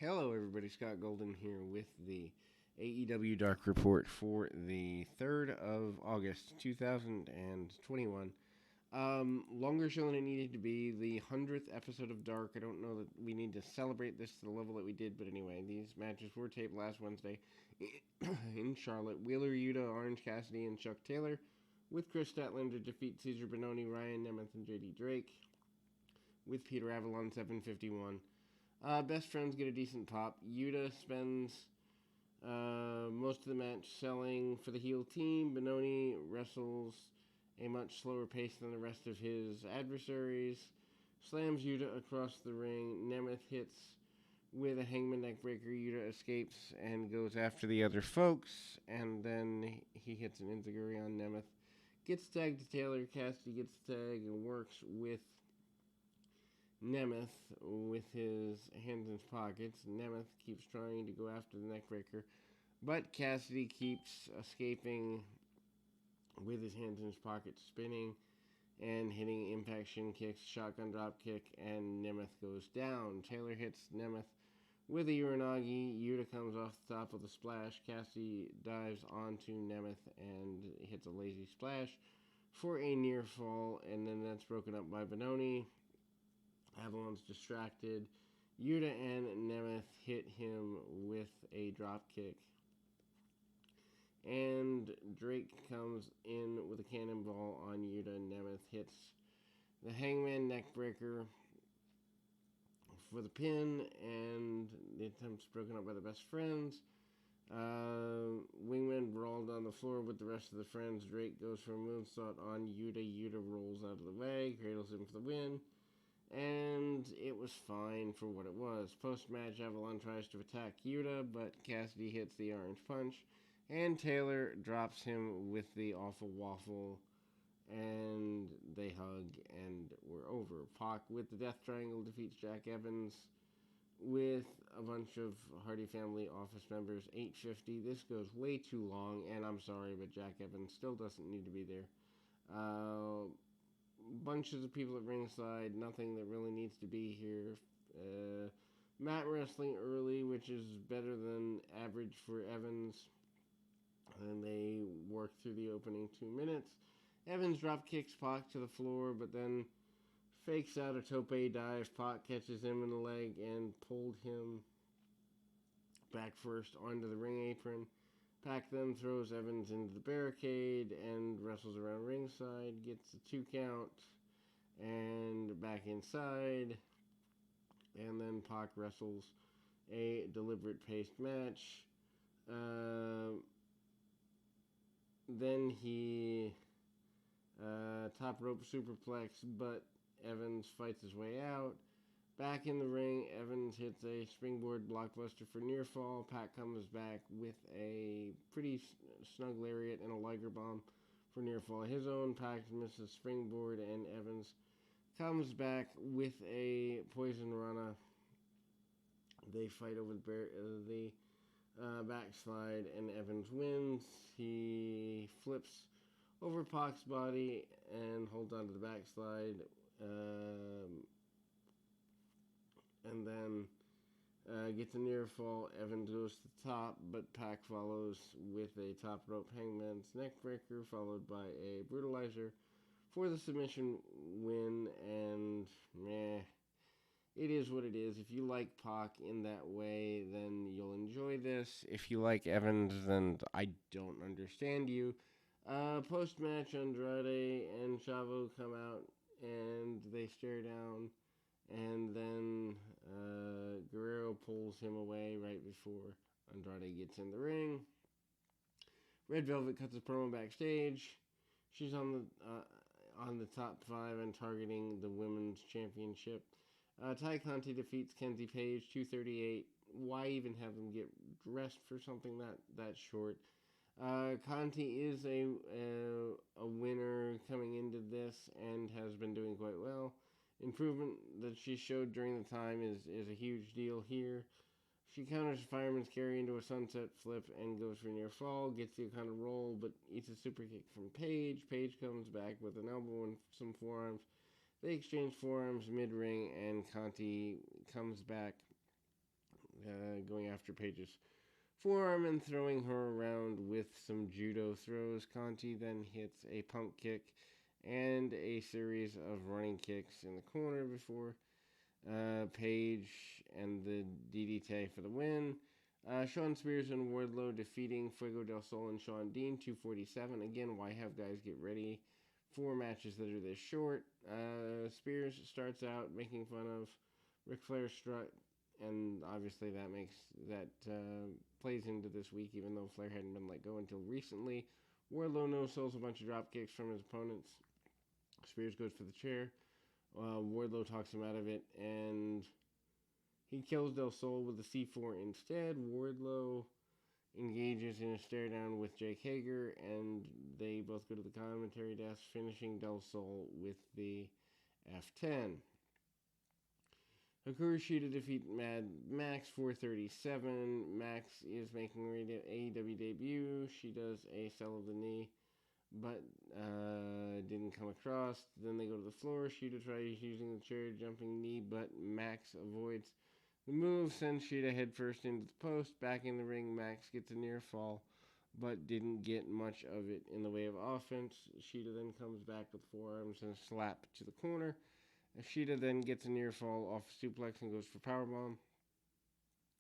Hello, everybody. Scott Golden here with the AEW Dark Report for the 3rd of August, 2021. Longer show than it needed to be. The 100th episode of Dark. I don't know that we need to celebrate this to the level that we did, but anyway, these matches were taped last Wednesday in Charlotte. Wheeler Yuta, Orange Cassidy, and Chuck Taylor, with Chris Statlander to defeat Cesar Bononi, Ryan Nemeth, and JD Drake, with Peter Avalon 751. Best friends get a decent pop. Yuta spends most of the match selling for the heel team. Bononi wrestles a much slower pace than the rest of his adversaries. Slams Yuta across the ring. Nemeth hits with a hangman neckbreaker. Yuta escapes and goes after the other folks. And then he hits an enziguri on Nemeth. Gets tagged to Taylor. Cassidy gets tagged and works with Nemeth with his hands in his pockets. Nemeth keeps trying to go after the neckbreaker, but Cassidy keeps escaping with his hands in his pockets, spinning and hitting impact shin kicks, shotgun drop kick, and Nemeth goes down. Taylor hits Nemeth with a Uranagi. Yuta comes off the top with a splash. Cassidy dives onto Nemeth and hits a lazy splash for a near fall, and then that's broken up by Bononi. Avalon's distracted. Yuta and Nemeth hit him with a drop kick. And Drake comes in with a cannonball on Yuta. Nemeth hits the hangman neckbreaker for the pin, and the attempt's broken up by the best friends. Wingman brawled on the floor with the rest of the friends. Drake goes for a moonsault on Yuta. Yuta rolls out of the way, cradles him for the win. And it was fine for what it was. Post-match, Avalon tries to attack Yuta, but Cassidy hits the orange punch, and Taylor drops him with the awful waffle, and they hug, and we're over. Pac, with the Death Triangle, defeats Jack Evans with a bunch of Hardy Family office members. 8:50. This goes way too long, and I'm sorry, but Jack Evans still doesn't need to be there. Bunches of people at ringside, nothing that really needs to be here. Matt wrestling early, which is better than average for Evans. And they work through the opening 2 minutes. Evans drop kicks Pac to the floor, but then fakes out a tope dive. Pac catches him in the leg and pulled him back first onto the ring apron. Pac then throws Evans into the barricade and wrestles around ringside, gets a 2 count, and back inside. And then Pac wrestles a deliberate paced match. Then he top rope superplex, but Evans fights his way out. Back in the ring, Evans hits a springboard blockbuster for near fall. Pac comes back with a pretty snug lariat and a Liger bomb for near fall. His own. Pac misses springboard, and Evans comes back with a poison rana. They fight over the backslide, and Evans wins. He flips over Pac's body and holds onto the backslide. And then gets a near fall. Evans goes to the top, but Pac follows with a top rope hangman's neckbreaker, followed by a brutalizer for the submission win. And it is what it is. If you like Pac in that way, then you'll enjoy this. If you like Evans, then I don't understand you. Post-match, Andrade and Chavo come out and they stare down. And then Guerrero pulls him away right before Andrade gets in the ring. Red Velvet cuts a promo backstage. She's on the top 5 and targeting the women's championship. Ty Conti defeats Kenzie Page, 2:38. Why even have them get dressed for something that short? Conti is a winner coming into this and has been doing quite well. Improvement that she showed during the time is a huge deal here. She counters a fireman's carry into a sunset flip and goes for near fall, gets the kind of roll, but eats a super kick from Page. Page comes back with an elbow and some forearms. They exchange forearms mid-ring, and Conti comes back going after Paige's forearm and throwing her around with some judo throws. Conti then hits a pump kick and a series of running kicks in the corner before Paige and the DDT for the win. Shawn Spears and Wardlow defeating Fuego del Sol and Shawn Dean, 247. Again, why have guys get ready for matches that are this short? Spears starts out making fun of Ric Flair's strut, and obviously that plays into this week, even though Flair hadn't been let go until recently. Wardlow no-sells a bunch of drop kicks from his opponents. Spears goes for the chair. Wardlow talks him out of it, and he kills Del Sol with a C4 instead. Wardlow engages in a stare down with Jake Hager, and they both go to the commentary desk, finishing Del Sol with the F10. Hikaru Shida defeat Mad Max 437. Max is making her AEW debut. She does a sell of the knee, but didn't come across. Then they go to the floor. Shida tries using the chair jumping knee, but Max avoids the move, sends Shida headfirst into the post. Back in the ring, Max gets a near fall, but didn't get much of it in the way of offense. Shida then comes back with forearms and a slap to the corner. Shida then gets a near fall off a suplex and goes for powerbomb.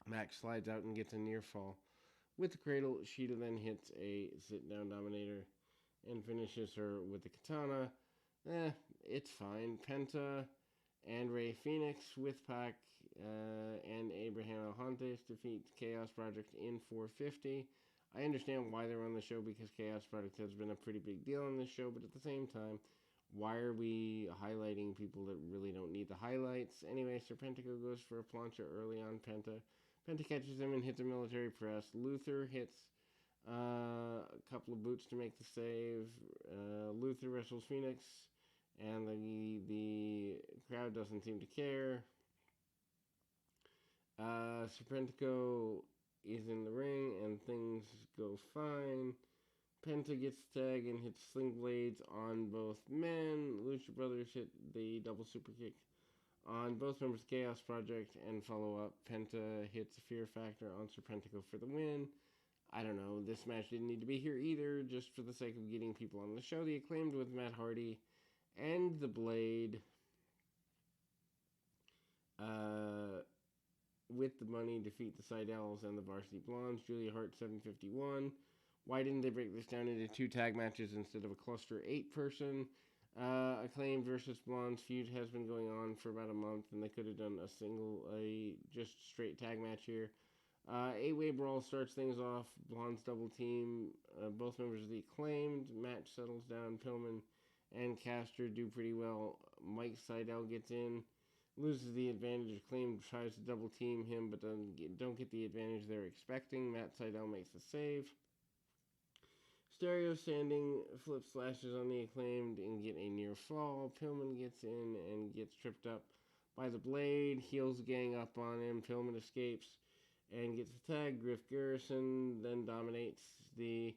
Max slides out and gets a near fall with the cradle. Shida then hits a sit-down dominator and finishes her with the katana. It's fine. Penta and Rey Fenix with Pac and Abraham Alhantes defeat Chaos Project in 450. I understand why they're on the show, because Chaos Project has been a pretty big deal on this show, but at the same time, why are we highlighting people that really don't need the highlights? Anyway, Serpentico goes for a plancha early on Penta. Penta catches him and hits a military press. Luther hits a couple of boots to make the save. Luther wrestles Phoenix, and the crowd doesn't seem to care. Serpentico is in the ring, and things go fine. Penta gets tagged and hits sling blades on both men. Lucha Brothers hit the double super kick on both members of Chaos Project and follow up. Penta hits a Fear Factor on Serpentico for the win. I don't know, this match didn't need to be here either, just for the sake of getting people on the show. The Acclaimed with Matt Hardy and the Blade with the money defeat the Seidels and the Varsity Blondes. Julia Hart 751. Why didn't they break this down into 2 tag matches instead of a cluster 8-person? Acclaimed versus Blondes feud has been going on for about a month, and they could have done a just straight tag match here. 8-way brawl starts things off. Blondes double team both members of the Acclaimed. Match settles down. Pillman and Caster do pretty well. Mike Seidel gets in, loses the advantage. Acclaimed tries to double team him, but don't get the advantage they're expecting. Matt Seidel makes the save. Stereo standing flip slashes on the Acclaimed and get a near fall. Pillman gets in and gets tripped up by the Blade. Heels gang up on him. Pillman escapes and gets the tag. Griff Garrison then dominates the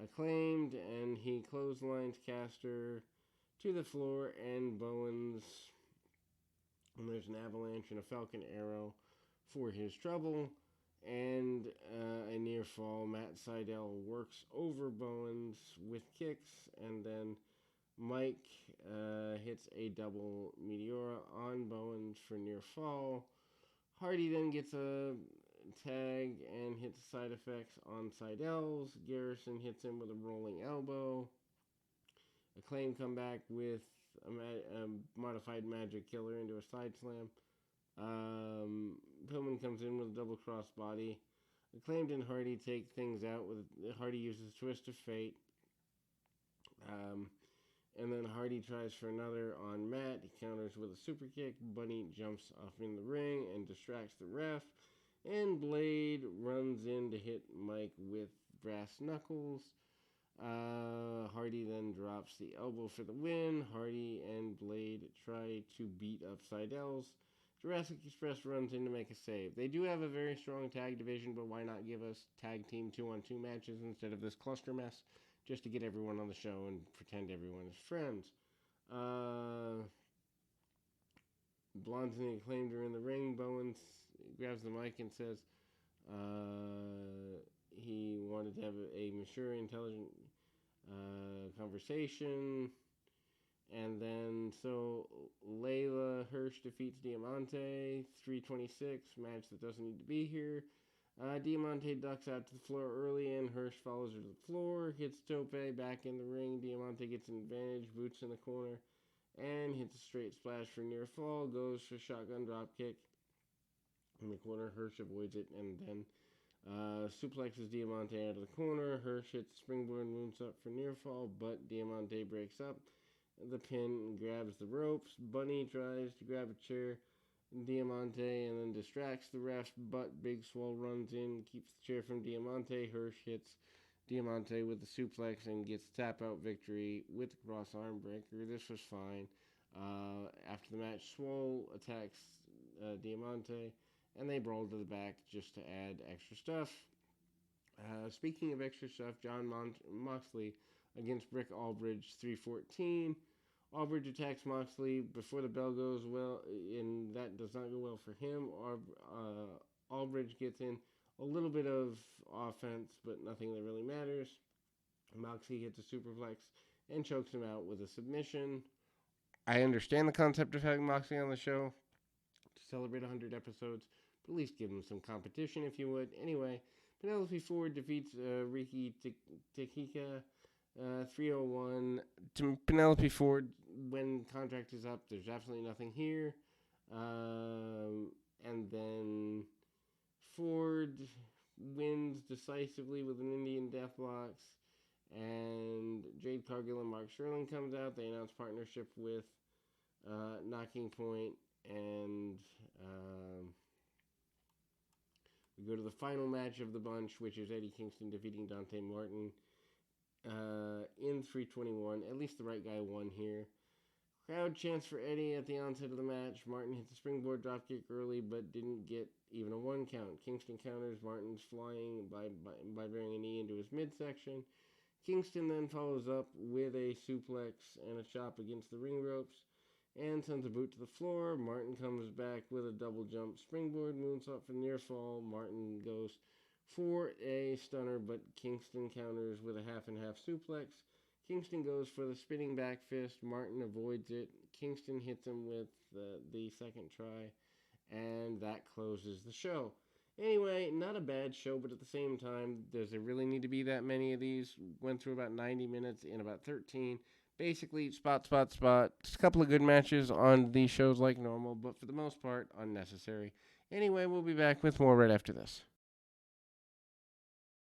Acclaimed, and he clotheslines Caster to the floor and Bowens. And there's an avalanche and a Falcon Arrow for his trouble. And a near fall. Matt Seidel works over Bowens with kicks, and then Mike hits a double Meteora on Bowens for near fall. Hardy then gets a tag and hits side effects on Seidels. Garrison hits him with a rolling elbow. Acclaim come back with a modified magic killer into a side slam. Pillman comes in with a double cross body. Acclaimed and Hardy take things out. Hardy uses Twist of Fate. And then Hardy tries for another on Matt. He counters with a super kick. Bunny jumps off in the ring and distracts the ref. And Blade runs in to hit Mike with brass knuckles. Hardy then drops the elbow for the win. Hardy and Blade try to beat up Seidels. Jurassic Express runs in to make a save. They do have a very strong tag division, but why not give us tag team 2-on-2 matches instead of this cluster mess, just to get everyone on the show and pretend everyone is friends. Blondes and the Acclaimed are in the ring. Bowens grabs the mic and says, He wanted to have a mature, intelligent conversation. And then, so Layla Hirsch defeats Diamante, 326, match that doesn't need to be here. Diamante ducks out to the floor early, and Hirsch follows her to the floor, hits Tope back in the ring. Diamante gets an advantage, boots in the corner, and hits a straight splash for near fall. Goes for shotgun drop kick in the corner. Hirsch avoids it, and then suplexes Diamante out of the corner. Hirsch hits springboard moonsault for near fall, but Diamante breaks up the pin, grabs the ropes. Bunny tries to grab a chair, Diamante, and then distracts the refs, but Big Swole runs in, keeps the chair from Diamante. Hirsch hits Diamante with the suplex and gets tap out victory with the cross arm breaker. This was fine. After the match, Swole attacks Diamante, and they brawl to the back just to add extra stuff. Speaking of extra stuff, John Moxley against Brick Albridge, 314. Albridge attacks Moxley before the bell goes well, and that does not go well for him. Albridge gets in a little bit of offense, but nothing that really matters. Moxley hits a superplex and chokes him out with a submission. I understand the concept of having Moxley on the show to celebrate 100 episodes, but at least give him some competition if you would. Anyway, Penelope Ford defeats Riki Takika, 301. To Penelope Ford, when contract is up, there's absolutely nothing here. And then Ford wins decisively with an Indian Deathbox. And Jade Cargill and Mark Sterling comes out. They announce partnership with Knocking Point. And we go to the final match of the bunch, which is Eddie Kingston defeating Dante Martin in 321. At least the right guy won here. Crowd chants for Eddie at the onset of the match. Martin hits a springboard dropkick early, but didn't get even a one count. Kingston counters Martin's flying by bearing a knee into his midsection. Kingston then follows up with a suplex and a chop against the ring ropes and sends a boot to the floor. Martin comes back with a double jump springboard moonsault for near fall. Martin goes for a stunner, but Kingston counters with a half and half suplex. Kingston goes for the spinning back fist. Martin avoids it. Kingston hits him with the second try, and that closes the show. Anyway, not a bad show, but at the same time, does there really need to be that many of these? Went through about 90 minutes in about 13. Basically, spot. Just a couple of good matches on these shows like normal, but for the most part, unnecessary. Anyway, we'll be back with more right after this.